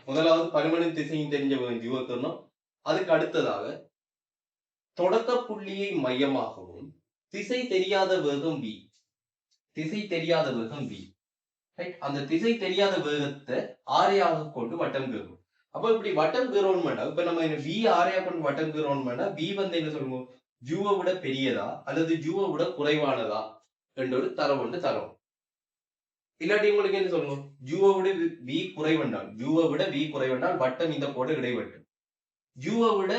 முதலாவது பருமனின் திசையும் தெரிஞ்ச வேகம் ஜூவை கீறணும். அதுக்கு அடுத்ததாக தொடக்க புள்ளியை மையமாகவும் திசை தெரியாத வேகம் V. திசை தெரியாத வேகம் V. அந்த திசை தெரியாத வேகத்தை ஆரையாக கொண்டு வட்டம் கீறும். அப்ப இப்படி வட்டம் கீறணும் வேண்டாம். இப்ப நம்ம V ஆரையா கொண்டு வட்டம் கீறணும் வேண்டாம். V என்ன சொல்லுவோம், ஜூவை விட பெரியதா அல்லது ஜூவை விட குறைவானதா என்ற ஒரு தரவு ஒன்று தரும். இல்லாட்டி உங்களுக்கு என்ன சொல்லணும், ஜூவை விட V குறைவென்றால், ஜூவை விட V குறைவென்றால் வட்டம் இந்த கோடு இடைவெட்டும். ஜூவை விட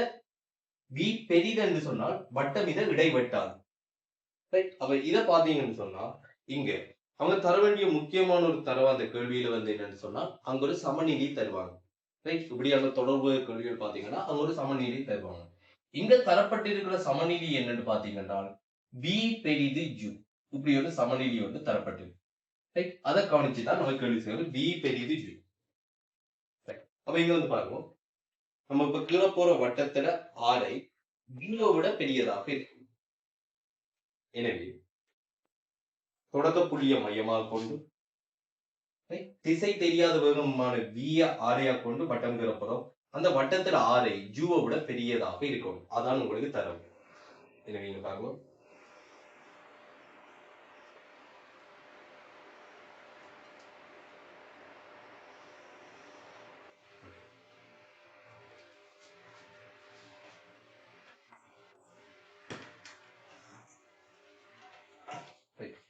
V பெரிது என்று சொன்னால் வட்டம் இதை இடைவெட்டாது. அப்ப இதை பாத்தீங்கன்னு சொன்னா, இங்க அவங்க தர வேண்டிய முக்கியமான ஒரு தரவு அந்த கேள்வியில என்னன்னு சொன்னா, அங்க ஒரு சமநிலை தருவாங்க. ரைட், இப்படியான தொடர்பு கேள்விகள் பாத்தீங்கன்னா அங்க ஒரு சமநிலை தருவாங்க. இங்க தரப்பட்டிருக்கிற சமநிலை என்னன்னு பாத்தீங்கன்னா, V பெரிது ஜூ, இப்படி ஒரு சமநிலை வந்து தரப்பட்டிருக்கு. ரைட், அதை கவனிச்சுதான் நம்ம கேள்வி செய்யணும். V பெரிது ஜூ. அப்ப இங்க பாருங்க, நம்ம இப்ப கீழே போற வட்டத்துல ஆரை ஜூவை விட பெரியதாக இருக்கு. எனவே தொடக்க புள்ளியை மையமாக கொண்டு திசை தெரியாத வேகமான V ஆரையா கொண்டு வட்டம் கீறப்படும். அந்த வட்டத்துல ஆரை ஜூவை விட பெரியதாக இருக்கும். அதான் உங்களுக்கு தரவு. எனவே இங்க பாருங்க,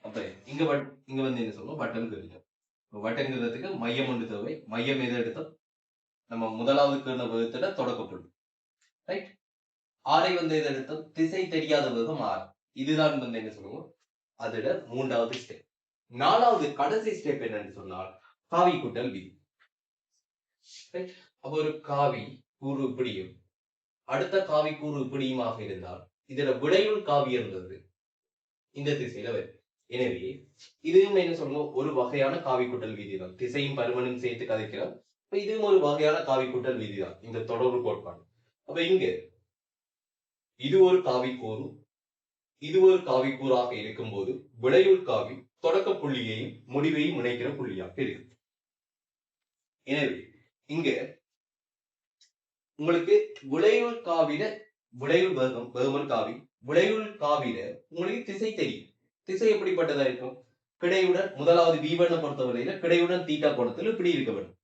அப்ப இங்க என்ன சொல்லுவோம், வட்டம் கீறணும். வட்டம் கீறதுக்கு மையம் ஒன்று தேவை. மையம் எதை எடுத்தோம், நம்ம முதலாவது கீறின வேகத்துல தொடக்க புள்ளி. ரைட், ஆரை எதை எடுத்தோம், திசை தெரியாத வேகம் ஆர். இதுதான் என்ன சொல்லுவோம், அதுல மூன்றாவது ஸ்டெப். நாலாவது கடைசி ஸ்டெப் என்னன்னு சொன்னால், காவி கூட்டல் விதி. அப்ப ஒரு காவி கூறு இப்படியும் அடுத்த காவி கூறு இப்படியுமாக இருந்தால் இதுல விடையுள் காவி இருந்தது இந்த திசையில வரும். எனவே இதுவும் என்ன சொல்லணும், ஒரு வகையான காவி கூட்டல் விதி தான். திசையும் பருமனும் சேர்த்து கதைக்கிறோம். இதுவும் ஒரு வகையான காவி கூட்டல் விதி தான், இந்த தொடர்பு கோட்பாடு. அப்ப இங்க இது ஒரு காவி கூறு, இது ஒரு காவி கூறாக இருக்கும்போது விடையுள் காவி தொடக்க புள்ளியையும் முடிவையும் இணைக்கிற புள்ளியாக இருக்கு. எனவே இங்க உங்களுக்கு விளைவுள் காவில விளைவுள் வேகம் காவி விளைவுள் காவில உங்களுக்கு திசை தெரியும். திசை எப்படிப்பட்டதா இருக்கும்? கிடையுடன் முதலாவது V1 பொறுத்தவரையில கிடையுடன் தீட்டா கோணத்துல இப்படி இருக்க வேண்டும்.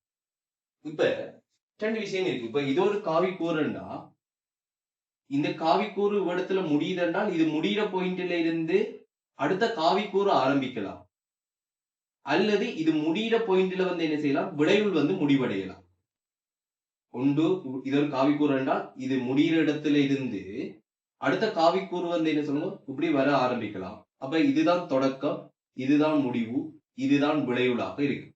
இப்ப ரெண்டு விஷயம் இருக்கு. இப்ப இது ஒரு காவி கூறுன்னா இந்த காவி கூறு இடத்துல முடியுதுன்றால் இது முடிகிற பாயிண்ட்ல இருந்து அடுத்த காவி கூறு ஆரம்பிக்கலாம், அல்லது இது முடிகிற பாயிண்ட்ல வந்து என்ன செய்யலாம், விளைவுள் வந்து முடிவடையலாம். ஒன்று இது ஒரு காவி கூறு என்றால் இது முடிகிற இடத்துல இருந்து அடுத்த காவி கூறு வந்து என்ன சொல்லணும், இப்படி வர ஆரம்பிக்கலாம். அப்ப இதுதான் தொடக்கம், இதுதான் முடிவு, இதுதான் விளைவுளாக இருக்கு.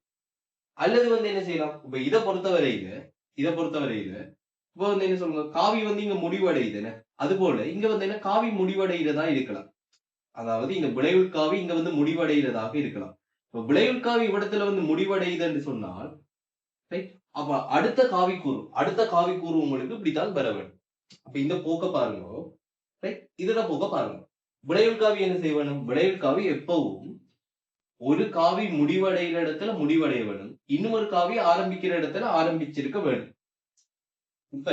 அல்லது வந்து என்ன செய்யலாம், இப்ப இதை பொறுத்தவரையில இப்ப வந்து என்ன சொல்லுங்க, காவி வந்து இங்க முடிவடையுதுன்னு, அது போல இங்க வந்து என்ன காவி முடிவடைகிறதா இருக்கலாம். அதாவது இந்த விளைவு காவி இங்க வந்து முடிவடைகிறதாக இருக்கலாம். இப்ப விளைவு காவி இடத்துல வந்து முடிவடையுதுன்னு சொன்னால் அப்ப அடுத்த காவி கூறு உங்களுக்கு இப்படித்தான் பெற வேண்டும். அப்ப இந்த போக்க பாருங்க, இதுல போக பாருங்க. விளைவு காவி என்ன செய்ய வேணும், விளைவு காவி எப்பவும் ஒரு காவி முடிவடைகிற இடத்துல முடிவடைய வேணும், இன்னொரு காவி ஆரம்பிக்கிற இடத்துல ஆரம்பிச்சிருக்க வேணும். இப்ப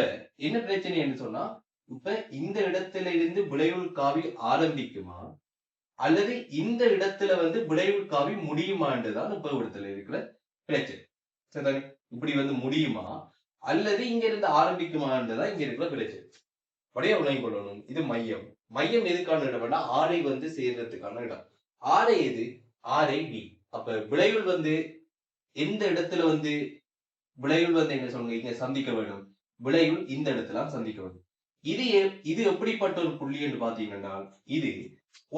என்ன பிரச்சனை என்று சொன்னா, இப்ப இந்த இடத்துல இருந்து விளைவு காவி ஆரம்பிக்குமா, அல்லது இந்த இடத்துல வந்து விளைவு காவி முடியுமான்றதான் இப்ப இடத்துல இருக்கிற பிரச்சனை. சரிதானே? இப்படி வந்து முடியுமா அல்லது இங்க இருந்து ஆரம்பிக்குமான்றதான் இங்க இருக்கிற பிரச்சனை. அப்படியே விளங்கி கொள்ளணும். இது மையம். மையம் எதுக்கான இடம்னா ஆரை வந்து சேர்றதுக்கான இடம். ஆரை எது? ஆரை டி. அப்ப விளைவு வந்து எந்த இடத்துல வந்து விளைவு வந்து என்ன சொல்லுங்க, இங்க சந்திக்க வேண்டும், விளைவு இந்த இடத்துல சந்திக்க வேண்டும். இது எப்படிப்பட்ட ஒரு புள்ளி என்று பாத்தீங்கன்னா, இது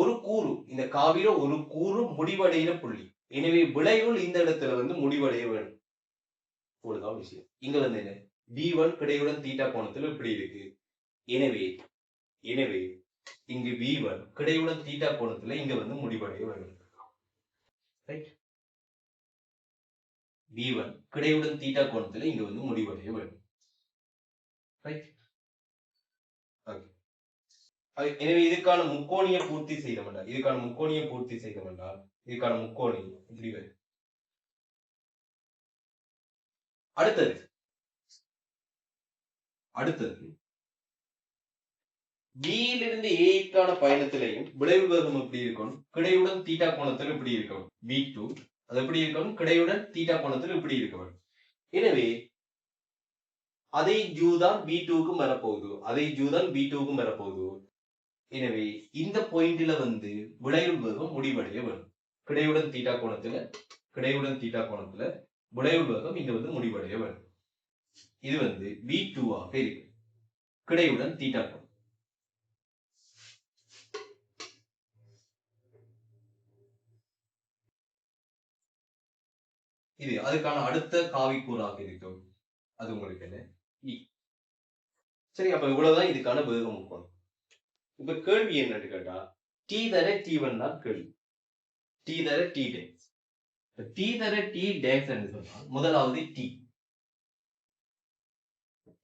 ஒரு கூறு, இந்த காவிர ஒரு கூறு முடிவடைகிற புள்ளி. எனவே விளைவு இந்த இடத்துல வந்து முடிவடைய வேண்டும். இவ்வளவுதான் விஷயம். இங்க வந்து என்ன, V1 கிடையுடன் தீட்டா கோணத்துல இப்படி இருக்கு. எனவே இங்கு V1 கிடையுடன் தீட்டா கோணத்துல இங்க வந்து முடிவடைய வேண்டும். V1 கிடையுடன் தீட்டா கோணத்துல இங்க வந்து முடிவடைய வேண்டும். எனவே இதுக்கான முக்கோணியை பூர்த்தி செய்த வேண்டாம், இதுக்கான முக்கோணி இப்படி வரும். அடுத்தது B இருந்து A க்கான பயணத்திலையும் விளைவு வேகம் எப்படி இருக்கும், கிடையுடன் தீட்டா கோணத்தில் இப்படி இருக்கும். V2 அது எப்படி இருக்கும், கிடையுடன் தீட்டா கோணத்தில் இப்படி இருக்கும். எனவே அதே U தான் V2க்கும் வரப்போகுது. எனவே இந்த பாயிண்ட்ல வந்து விளைவு வேகம் முடிவடைய வேண்டும். கிடையுடன் தீட்டா கோணத்துல விளைவு வேகம் இங்க வந்து முடிவடைய வேண்டும். இது வந்து V2 ஆக இருக்கு, கிடையுடன் தீட்டா கோணம். இது அதுக்கான அடுத்த காவி கூறாக இருக்கும். அது உங்களுக்கு என்ன, E. சரி, அப்ப இவ்வளவுதான் இதுக்கான வேகம் முக்கோணம். இப்ப கேள்வி என்னன்னு கேட்டா, T தர T1 தான் கேள்வி. T தர T டேக்ஸ். T தர T டேக்ஸ் என்று சொன்னால் முதலாவது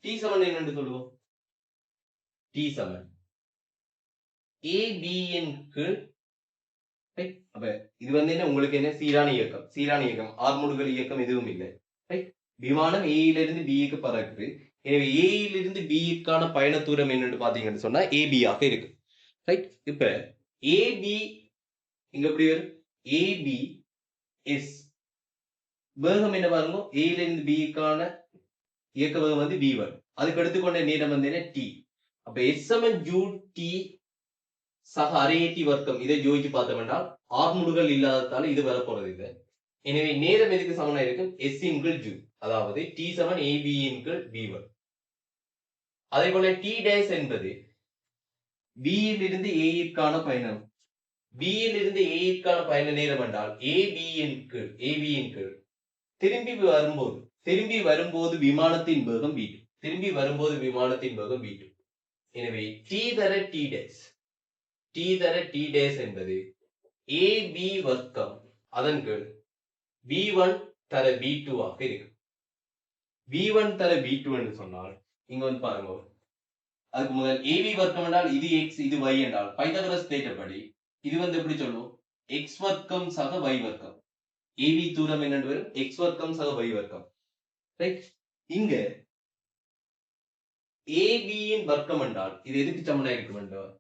T சமன் என்னன்னு சொல்லுவோம், T சமன் ABN கீழ். அப்ப இது வந்து என்ன, உங்களுக்கு என்ன, சீரான இயக்கம், ஆர்முடுகள் இயக்கம் எதுவும் இல்லை. விமானம் A இலிருந்து B க்கு பறக்குது. எனவே A இலிருந்து B க்கான பயண தூரம் என்னன்னு பாத்தீங்கன்னு சொன்னா AB ஆக இருக்கு. ரைட். இப்ப AB இங்க எப்படி வரும், ABS வேகம் என்ன பாருங்க, A இலிருந்து B க்கான இயக்க வேகம் வந்து V1, அதுக்கு எடுத்துக்கொண்ட நேரம் வந்து என்ன, T. அப்ப S சமன் UT சக அரையேட்டி வர்க்கம். இதை ஜோதிச்சு பார்த்தோம் என்றால் ஆர்முடுகள் இல்லாததால இது வரப்போறது இல்லை. எனவே நேரம் எதுக்கு சமனா இருக்கு, S இன் கீழ் J, அதாவது T சமன் AB இன் கீழ் V1. அதே போல T டேஷ் என்பது B இலிருந்து A க்கான பயணம், B இலிருந்து A க்கான பயண நேரம் என்றால் AB இன் கீழ் திரும்பி வரும்போது விமானத்தின் வேகம் V2. எனவே T தர T டேஷ் என்பது AB வர்க்கம் அதன் கீழ் V1 தர V2 ஆக இருக்கு. V1 தர V2 என்று சொன்னால் இங்க வந்து பாருங்க, அதுக்கு முதல் AB வர்க்கம் என்றால் இது X இது Y என்றால் பைத்தகரஸ் தேற்றப்படி இது வந்து எப்படி சொல்லுவோம், எக்ஸ் வர்க்கம் சக y வர்க்கம். AB தூரம் என்னன்னு வரும் எக்ஸ் வர்க்கம் சக y வர்க்கம். ரைட். இங்க AB இன் வர்க்கம் என்றால் இது எதுக்கு சமனா இருக்கும் என்றால்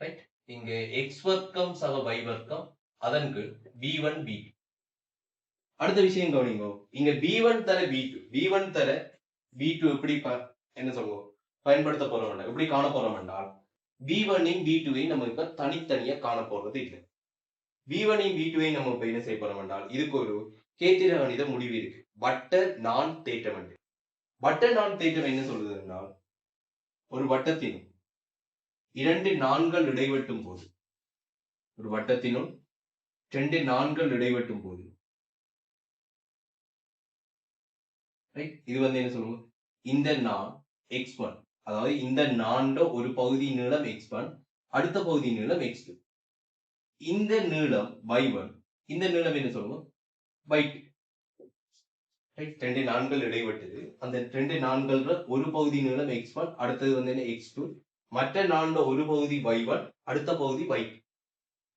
ரைட். இங்க எக்ஸ் வர்க்கம் சக y வர்க்கம் அதன் கீழ் b1 b2. அடுத்த விஷயம் கவனிங்க. இங்க b1 தர b2 தர b2 எப்படி என்ன சொல்லுவோம் பயன்படுத்த போறோம் எப்படி காண போறோம் என்றால் b1 இன் b2 நம்ம இப்ப தனித்தனியா காண போறது இல்லை. b1 இன் b2 நம்ம இப்ப என்ன செய்ய போறோம் என்றால் இதுக்கு ஒரு கேத்திர கணித முடிவு இருக்கு. வட்ட நான் தேற்றம் என்று. வட்ட நான் தேற்றம் என்ன சொல்றது என்றால் ஒரு வட்டத்தினும் 2 நான்கள் இடைவெட்டும் போது ஒரு வட்டத்தினும் 2 நான்கள் இடைவெட்டும் போது இது வந்து என்ன சொல்லுவோம் இந்த நான் x1 அதாவது இந்த நான்ட ஒரு பகுதி நீளம் x1 அடுத்த பகுதி நீளம் x2 இந்த நீளம் y1 இந்த நீளம் என்ன சொல்லுவோம் y2 ரைட். 2 நான்கள் இடைவெட்டுது. அந்த 2 நான்கள்ல ஒரு பகுதி நீளம் x1 அடுத்தது வந்து என்ன x2 மற்ற நான்ல ஒரு பகுதி y1 அடுத்த பகுதி y2.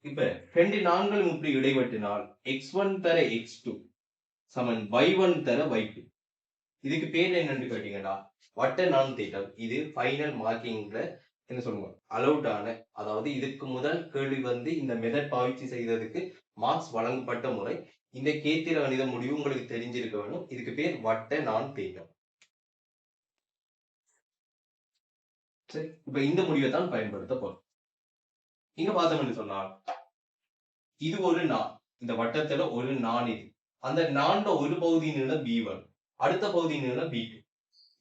இப்ப 2 நான்களும் இப்படி இடைவெட்டினால் x1 தர x2 சமன் y1 தர y2. இதுக்கு பேர் என்னன்னு கேட்டீங்கன்னா வட்ட நான் தேற்றம். இது ஃபைனல் மார்க்கிங்ல என்ன சொல்லுவோம் அலௌட் ஆன, அதாவது இதுக்கு முதல் கேள்வி வந்து இந்த மெத்தட் பாவிச்சு செய்ததுக்கு மார்க்ஸ் வழங்கப்பட்ட முறை. இந்த கேத்திர கணித முடிவு உங்களுக்கு தெரிஞ்சிருக்க வேணும். இதுக்கு பேர் வட்ட நான் தேற்றம். சரி, இப்ப இந்த முடிவை தான் பயன்படுத்த போறோம். இங்க பார்த்தோம்னு சொன்னால் இது ஒரு நான், இந்த வட்டத்துல ஒரு நான். இது அந்த நான்ல ஒரு பகுதி நீளம் b1 அடுத்த பகுதி நீளம் b2.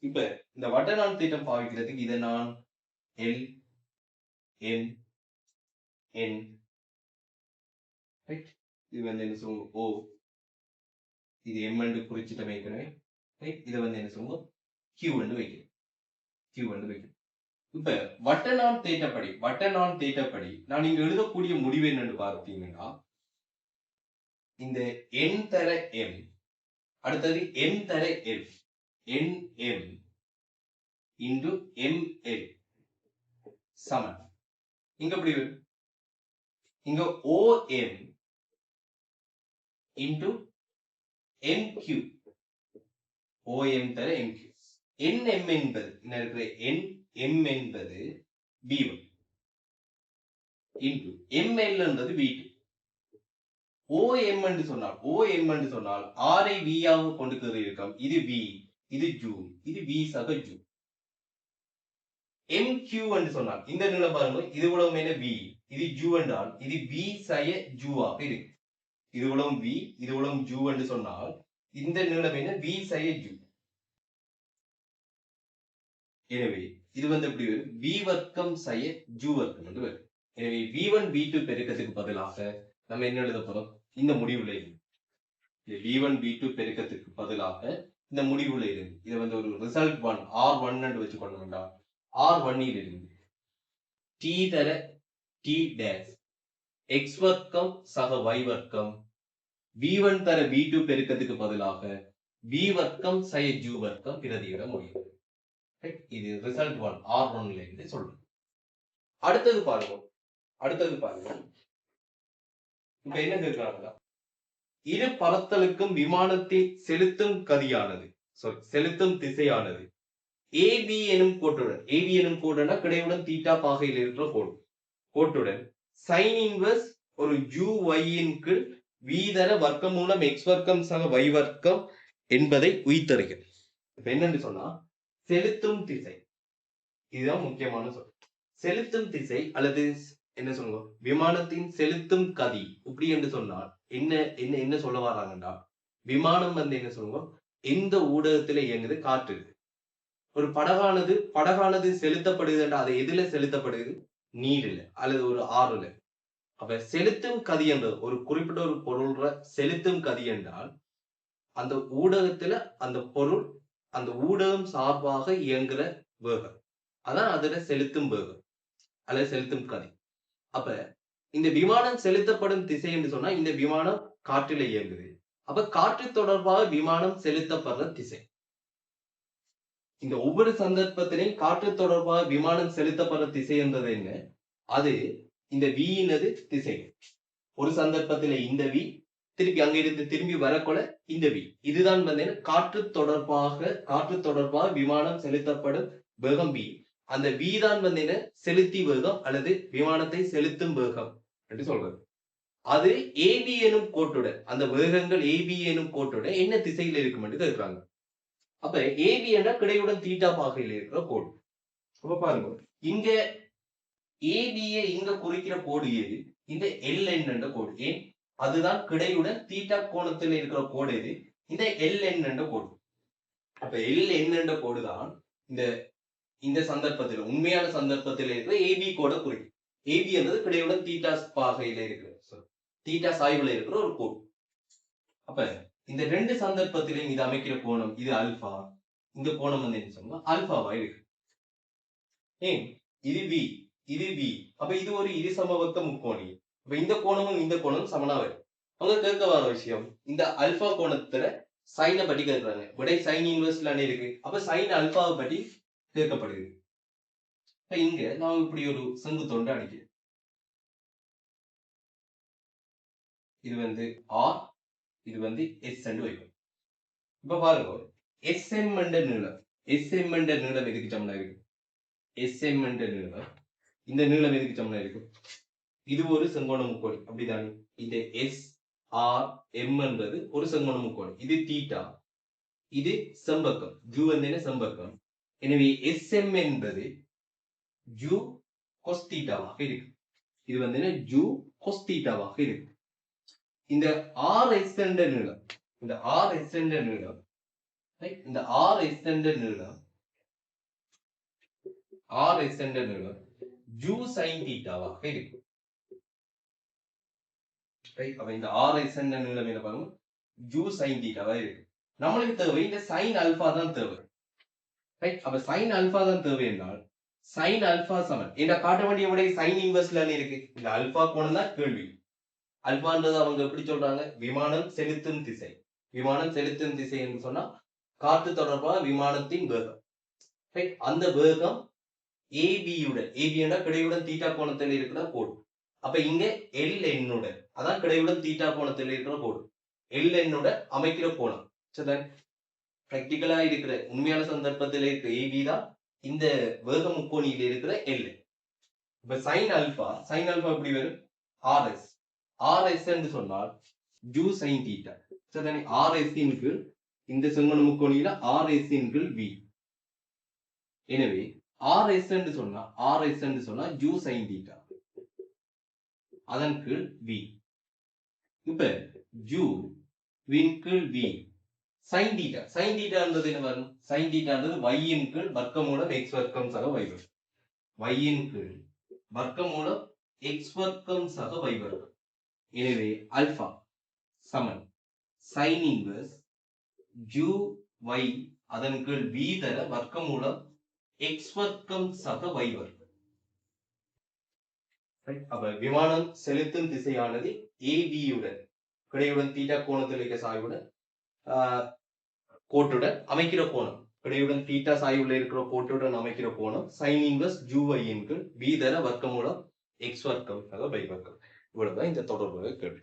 இப்ப இந்த வட்ட நான் தேற்றம் பாவிக்கிறதுக்கு இதை நான் L M N ரைட். இது வந்து என்ன சொல்லுவோம் O, இது M என்று குறிச்சிட்டு வைக்கிறேன். ரைட். இதை வந்து என்ன சொல்லுவோம் Q என்று வைக்கிறேன். Q என்று வைக்கிறேன். இப்ப வட்ட நான் தேற்றப்படி நான் இங்க எழுதக்கூடிய முடிவு என்னன்னு பார்த்தீங்கன்னா இந்த n தர m அடுத்தது m தர l nm into ml சமன் இங்க எப்படி வரும் இங்க om into mq om தர mq nm என்பது என்ன இருக்கிற nm என்பது b1 into ml என்பது b2. OM என்று சொன்னால் R ஐ V ஆக கொண்டு இருக்கும். இது V, இது ஜூல், இது V சக ஜூல். MQ என்று சொன்னால் இந்த நீளம் பாருங்க, இது உலகம் என்ன V, இது ஜூ என்றால் இது V சய ஜூ ஆக இருக்கு. இது உலகம் V, இது உலகம் ஜூ என்று சொன்னால் இந்த நீளம் என்ன V சய ஜூ. எனவே இது வந்து எப்படி வரும் V வர்க்கம் சய ஜூ வர்க்கம் என்று வரும். எனவே V1 V2 பெருக்கத்துக்கு பதிலாக நம்ம என்ன எழுத போறோம் இந்த முடிவுல இருந்து v1 v2 பெருக்கத்துக்கு பதிலாக இந்த முடிவுல இருந்து இதை வந்து ஒரு ரிசல்ட் 1 r1 என்று வச்சுக்கொண்டோம்டா r1 இல் இருந்து t தர t டேஷ் x வர்க்கம் சக y வர்க்கம் v1 தர v2 பெருக்கத்துக்கு பதிலாக v வர்க்கம் சய ஜூ வர்க்கம் பிரதியிட முடியும். இது ரிசல்ட் 1 r1 ல இருந்து சொல்றோம். அடுத்தது பாருங்க இப்ப என்ன கேட்கிறாங்கன்னா இரு பரத்தலுக்கும் விமானத்தின் செலுத்தும் கதியானது செலுத்தும் திசையானது AB எனும் கோட்டுடன் கிடையுடன் தீட்டா பாகையில் இருக்கிற கோட்டுடன் sin இன்வர்ஸ் ஒரு uy இன் கீழ் v தர வர்க்கம் மூலம் x வர்க்கம் சக y வர்க்கம் என்பதை உய்தருகிறது. இப்ப என்னன்னு சொன்னா செலுத்தும் திசை, இதுதான் முக்கியமான சொல். செலுத்தும் திசை அல்லது என்ன சொல்லுவோம் விமானத்தின் செலுத்தும் கதி இப்படி என்று சொன்னால் என்ன சொல்ல வராங்கன்னா விமானம் வந்து என்ன சொல்லுவோம் எந்த ஊடகத்துல இயங்குது காற்று. ஒரு படகானது செலுத்தப்படுது என்றால் அது எதுல செலுத்தப்படுது நீர்ல அல்லது ஒரு ஆறுல. அப்ப செலுத்தும் கதி என்றது ஒரு குறிப்பிட்ட ஒரு பொருள் செலுத்தும் கதி என்றால் அந்த ஊடகத்துல அந்த பொருள் அந்த ஊடகம் சார்பாக இயங்குற வேகம் அதான் அதுல செலுத்தும் வேகம் அல்லது செலுத்தும் கதி. அப்ப இந்த விமானம் செலுத்தப்படும் திசை என்று சொன்னா இந்த விமானம் காற்றில இயங்குது. அப்ப காற்று தொடர்பாக விமானம் செலுத்தப்படுற திசை. இந்த ஒவ்வொரு சந்தர்ப்பத்திலையும் காற்று தொடர்பாக விமானம் செலுத்தப்படுற திசை என்றது என்ன அது இந்த வியினது திசை. ஒரு சந்தர்ப்பத்துல இந்த வி திருப்பி அங்க இருந்து திரும்பி வரக்கொள்ள இந்த வி. இதுதான் காற்று தொடர்பாக விமானம் செலுத்தப்படும் வேகம் வி. அந்த வி தான் செலுத்தி வேகம் அல்லது விமானத்தை செலுத்தும் வேகம் என்று சொல்றது. அது ஏபி எனும் கோட்டுடன், அந்த வேகங்கள் ஏபி எனும் கோட்டுடன் என்ன திசையில் இருக்கும் என்று கேட்கிறாங்க. அப்ப ஏபி என்ற கிடையுடன் தீட்டா பாகையில் இருக்கிற கோடு. அப்ப பாருங்க, இங்க ஏபியை இங்க குறிக்கிற கோடு எது? இந்த LN என்ற கோடு. ஏன்? அதுதான் கிடையுடன் தீட்டா கோணத்தில் இருக்கிற கோடு எது? இந்த LN என்ற கோடு. அப்ப LN என்ற கோடு தான் இந்த சந்தர்ப்பத்தில், உண்மையான சந்தர்ப்பத்தில் இருக்கிற ஏபி கோட குறிக்கும். ஏபி என்பது கிடையுடன் தீட்டா பாகையில இருக்கிற, தீட்டா சாய்வுல இருக்கிற ஒரு கோடு. அப்ப இந்த ரெண்டு சந்தர்ப்பத்திலையும் இது அமைக்கிற கோணம் இது ஆல்பா. இந்த கோணம் என்ன சொன்னா ஆல்பாவா இருக்கு. ஏன்? இது வி, இது வி. அப்ப இது ஒரு இருசமபக்க முக்கோணி. அப்ப இந்த கோணமும் இந்த கோணமும் சமனா வரும். அவங்க கேட்க வர விஷயம், இந்த அல்பா கோணத்துல சைனை பற்றி கேட்கிறாங்க. விடை சைன் இன்வெர்ஸ்ல இருக்கு. அப்ப சைன் அல்பாவை பற்றி கேட்கப்படுது. இங்க நான் இப்படி ஒரு செங்கு தொண்டு அடிக்கிறேன். இது ஆர், இது எஸ் என்று வைக்கும். இப்ப பாருங்க, எஸ்எம் என்ற நீளம், எஸ்எம் என்ற நீளம் எதுக்கு சமனா இருக்கு? எஸ்எம் என்ற நீளம், இந்த நீளம் எதுக்கு சமனா இருக்கு? இது ஒரு செங்கோண முக்கோணி, அப்படிதானே? இந்த எஸ் ஆர் எம் என்பது ஒரு செங்கோண முக்கோணி. இது தீட்டா, இது செம்பக்கம், ஜூ செம்பக்கம். எனவே எஸ்எம் என்பது ஜூ கொஸ் தீட்டாவாக இருக்கு. இது ஜூ கொஸ் தீட்டாவாக இருக்கு. இந்த ஆர் எஸ் என்ற நீளம், இந்த ஆர் எஸ் என்ற நீளம், இந்த ஆர் எஸ் என்ற நீளம், ஆர் எஸ் என்ற நீளம் ஜூ சைன் தீட்டாவாக இருக்கு. அப்ப இந்த ஆர் எஸ் என்ற நீளம் என்ன பாருங்க, ஜூ சைன் தீட்டாவா இருக்கு. நம்மளுக்கு தேவை இந்த சைன் அல்பா தான் தேவை. அப்ப சைன் அல்பா தான் தேவை என்றால் சைன் அல்பா சமன் என்ன காட்ட வேண்டிய விட சைன் இன்வெர்ஸ்ல இருக்கு. இந்த அல்பா கோணம் தான் கேள்வி. அல்பான்றது அவங்க எப்படி சொல்றாங்க? விமானம் செலுத்தும் திசை. விமானம் செலுத்தும் திசை என்று சொன்னா காற்று தொடர்பாக விமானத்தின் வேகம். அந்த வேகம் ஏபியுடன், ஏபியோட கிடையுடன் தீட்டா கோணத்தில் இருக்கிற கோடு. அப்ப இங்க எல் என்னுடன், அதான் கிடையுடன் தீட்டா கோணத்தில் இருக்கிற கோடு. எல் என்னுடன் அமைக்கிற கோணம். சரிதான்? பிராக்டிகலா இருக்கிற உண்மையான சந்தர்ப்பத்தில் இருக்கிற ஏபி தான் இந்த வேக முக்கோணியில் இருக்கிற எல். இப்ப சைன் அல்பா எப்படி வரும்? ஆர்எஸ். ஆர்எஸ் என்று சொன்னால் ஜூ சைன் தீட்டா. சரிதானே? ஆர்எஸ் இன் கீழ் இந்த செங்கோண முக்கோணியில ஆர்எஸ் இன் கீழ் வி. எனவே ஆர்எஸ் என்று சொன்னா ஜூ சைன் தீட்டா, அதன் கீழ் வி. இப்ப ஜூ வின் கீழ் வி சைன் தீட்டா. சைன் தீட்டான்றது என்ன வரும்? சைன் தீட்டான்றது y இன் கீழ் வர்க்கமூலம் x வர்க்கம் சக y வர்க்கம். y இன் கீழ் வர்க்கமூலம் x வர்க்கம் சக y வர்க்கம். எனவே ஆல்பா சமன் சைன் இன்வெர்ஸ் ஜூ y அதன் கீழ் v தர வர்க்கமூலம் x வர்க்கம் சக y வர்க்கம். அப்ப விமானம் செலுத்தும் திசையானது ஏபியுடன் கிடையுடன் தீட்டா கோணத்தில் இருக்க சாய்வுடன் கோட்டுடன் அமைக்கிற கோணம், கிடையுடன் தீட்டா சாய்வுல இருக்கிற கோட்டுடன் அமைக்கிற கோணம் சைன் இன்வெர்ஸ் ஜூ y இன் கீழ் v தர வர்க்கமூலம் x வர்க்கம் சக y வர்க்கம். இவ்வளவுதான் இந்த தொடர்பு கேள்வி.